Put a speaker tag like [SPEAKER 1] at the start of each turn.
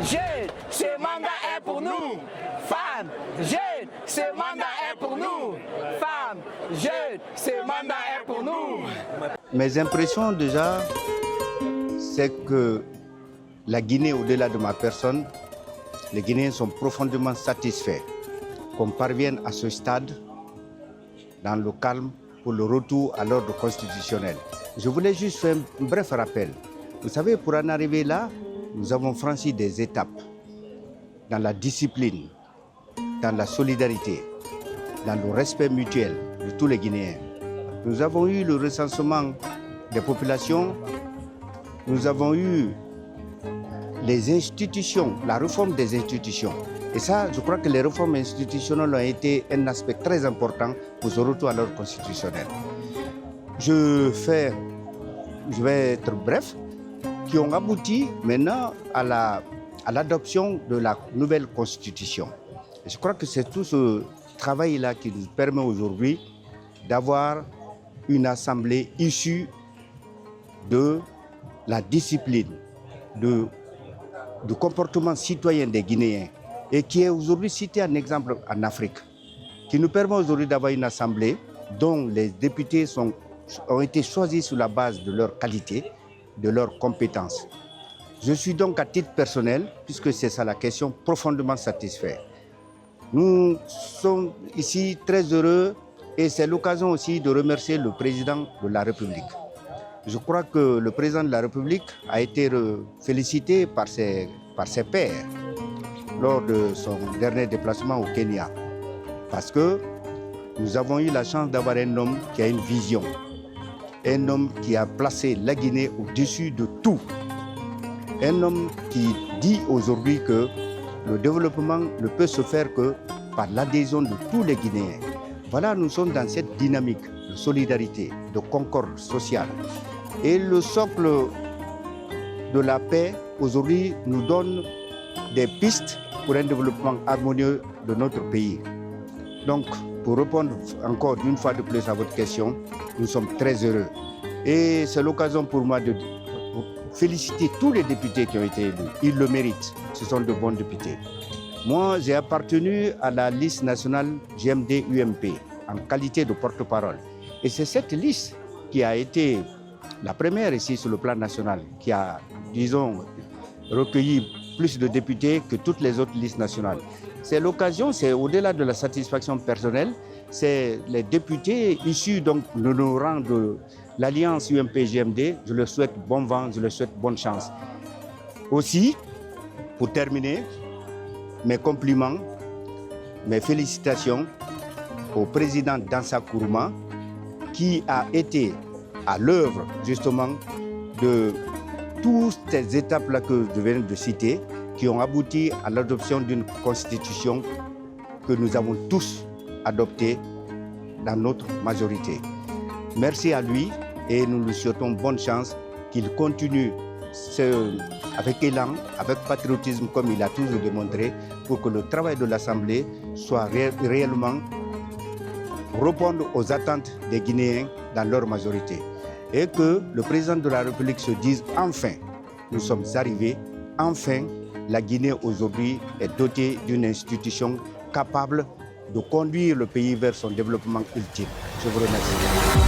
[SPEAKER 1] jeunes, ce mandat est pour nous. Femmes, jeunes, ce mandat est pour nous. Femmes, jeunes, ce mandat est pour nous.
[SPEAKER 2] Mes impressions déjà, c'est que la Guinée, au-delà de ma personne, les Guinéens sont profondément satisfaits qu'on parvienne à ce stade dans le calme pour le retour à l'ordre constitutionnel. Je voulais juste faire un bref rappel. Vous savez, pour en arriver là, nous avons franchi des étapes dans la discipline, dans la solidarité, dans le respect mutuel de tous les Guinéens. Nous avons eu le recensement des populations, nous avons eu les institutions, la réforme des institutions. Et ça, je crois que les réformes institutionnelles ont été un aspect très important pour ce retour à l'ordre constitutionnel. Je vais être bref, qui ont abouti maintenant à l'adoption de la nouvelle constitution. Et je crois que c'est tout ce travail-là qui nous permet aujourd'hui d'avoir une assemblée issue de la discipline, du comportement citoyen des Guinéens et qui est aujourd'hui cité en exemple en Afrique, qui nous permet aujourd'hui d'avoir une assemblée dont les députés ont été choisis sur la base de leur qualité, de leurs compétences. Je suis donc à titre personnel, puisque c'est ça la question, profondément satisfait. Nous sommes ici très heureux et c'est l'occasion aussi de remercier le président de la République. Je crois que le président de la République a été félicité par ses pairs lors de son dernier déplacement au Kenya. Parce que nous avons eu la chance d'avoir un homme qui a une vision. Un homme qui a placé la Guinée au-dessus de tout. Un homme qui dit aujourd'hui que le développement ne peut se faire que par l'adhésion de tous les Guinéens. Voilà, nous sommes dans cette dynamique de solidarité, de concorde sociale. Et le socle de la paix, aujourd'hui, nous donne des pistes pour un développement harmonieux de notre pays. Donc, pour répondre encore d'une fois de plus à votre question, nous sommes très heureux. Et c'est l'occasion pour moi de féliciter tous les députés qui ont été élus. Ils le méritent. Ce sont de bons députés. Moi, j'ai appartenu à la liste nationale GMD-UMP en qualité de porte-parole. Et c'est cette liste qui a été la première ici sur le plan national, qui a, disons, recueilli plus de députés que toutes les autres listes nationales. C'est l'occasion, c'est au-delà de la satisfaction personnelle, c'est les députés issus donc de nos rangs de l'Alliance UMP-GMD. Je leur souhaite bon vent, je leur souhaite bonne chance. Aussi, pour terminer, mes compliments, mes félicitations au président Dansa Kourouma qui a été à l'œuvre justement de toutes ces étapes-là que je viens de citer qui ont abouti à l'adoption d'une constitution que nous avons tous adoptée dans notre majorité. Merci à lui et nous lui souhaitons bonne chance, qu'il continue avec élan, avec patriotisme comme il a toujours démontré pour que le travail de l'Assemblée soit réellement répondre aux attentes des Guinéens dans leur majorité. Et que le président de la République se dise enfin, nous sommes arrivés, enfin la Guinée aujourd'hui est dotée d'une institution capable de conduire le pays vers son développement ultime. Je vous remercie.